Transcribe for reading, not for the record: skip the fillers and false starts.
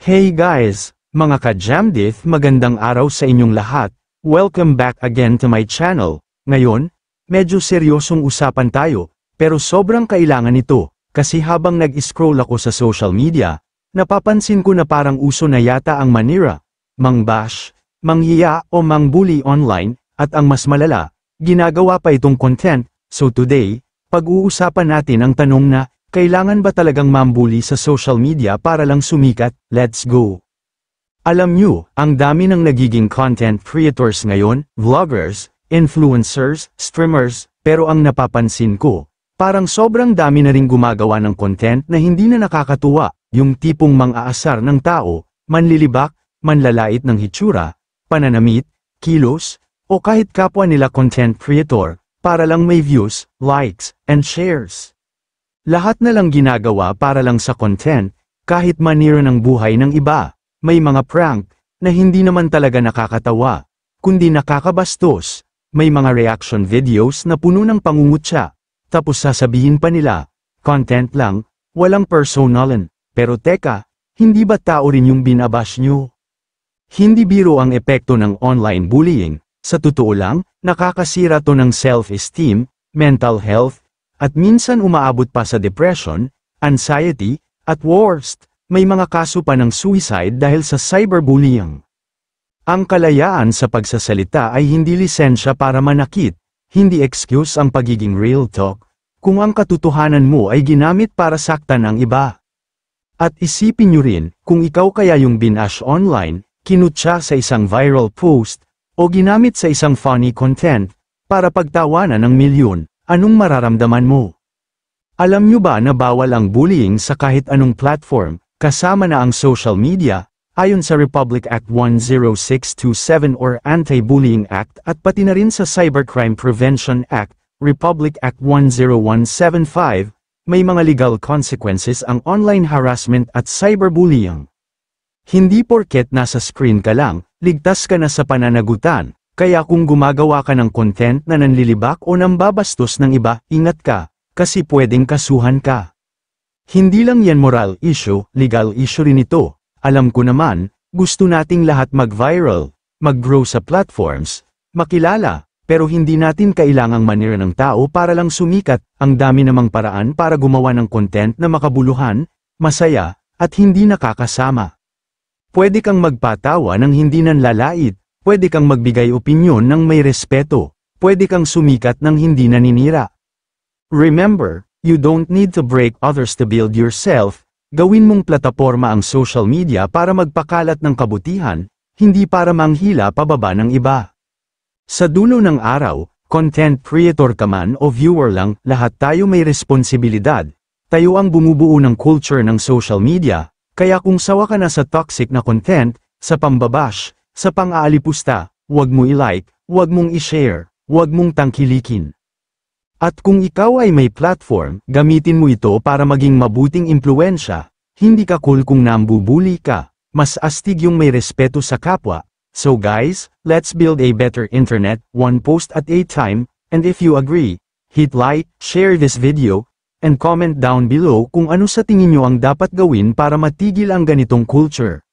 Hey guys, mga ka-Jamdith, magandang araw sa inyong lahat. Welcome back again to my channel. Ngayon, medyo seryosong usapan tayo, pero sobrang kailangan ito, kasi habang nag-scroll ako sa social media, napapansin ko na parang uso na yata ang manira, mangbash, manghiya o mangbully online, at ang mas malala, ginagawa pa itong content. So today, pag-uusapan natin ang tanong na, kailangan ba talagang mambully sa social media para lang sumikat? Let's go! Alam nyo, ang dami ng nagiging content creators ngayon, vloggers, influencers, streamers, pero ang napapansin ko, parang sobrang dami na ring gumagawa ng content na hindi na nakakatuwa, yung tipong mang-aasar ng tao, manlilibak, manlalait ng hitsura, pananamit, kilos, o kahit kapwa nila content creator, para lang may views, likes, and shares. Lahat na lang ginagawa para lang sa content, kahit manira ng buhay ng iba. May mga prank, na hindi naman talaga nakakatawa, kundi nakakabastos. May mga reaction videos na puno ng pangungutya, tapos sasabihin pa nila, content lang, walang personalan. Pero teka, hindi ba tao rin yung binabash nyo? Hindi biro ang epekto ng online bullying. Sa totoo lang, nakakasira to ng self-esteem, mental health, at minsan umaabot pa sa depression, anxiety, at worst, may mga kaso pa ng suicide dahil sa cyberbullying. Ang kalayaan sa pagsasalita ay hindi lisensya para manakit, hindi excuse ang pagiging real talk, kung ang katotohanan mo ay ginamit para saktan ang iba. At isipin nyo rin, kung ikaw kaya yung binash online, kinutya sa isang viral post, o ginamit sa isang funny content, para pagtawanan ng milyon, anong mararamdaman mo? Alam nyo ba na bawal ang bullying sa kahit anong platform, kasama na ang social media, ayon sa Republic Act 10627 or Anti-Bullying Act at pati na rin sa Cybercrime Prevention Act, Republic Act 10175, may mga legal consequences ang online harassment at cyberbullying. Hindi porket nasa screen ka lang, ligtas ka na sa pananagutan. Kaya kung gumagawa ka ng content na nanlilibak o nambabastos ng iba, ingat ka, kasi pwedeng kasuhan ka. Hindi lang yan moral issue, legal issue rin ito. Alam ko naman, gusto nating lahat mag-viral, mag-grow sa platforms, makilala, pero hindi natin kailangang manira ng tao para lang sumikat. Ang dami namang paraan para gumawa ng content na makabuluhan, masaya, at hindi nakakasama. Pwede kang magpatawa ng hindi nanlalait. Pwede kang magbigay opinyon ng may respeto. Pwede kang sumikat ng hindi naninira. Remember, you don't need to break others to build yourself. Gawin mong plataporma ang social media para magpakalat ng kabutihan, hindi para manghila pababa ng iba. Sa dulo ng araw, content creator ka man o viewer lang, lahat tayo may responsibilidad. Tayo ang bumubuo ng culture ng social media, kaya kung sawa ka na sa toxic na content, sa pambabash, sa pang-aalipusta, huwag mo i-like, huwag mong i-share, huwag mong tangkilikin. At kung ikaw ay may platform, gamitin mo ito para maging mabuting impluensya. Hindi ka cool kung nambubuli ka, mas astig yung may respeto sa kapwa. So guys, let's build a better internet, one post at a time, and if you agree, hit like, share this video, and comment down below kung ano sa tingin nyo ang dapat gawin para matigil ang ganitong culture.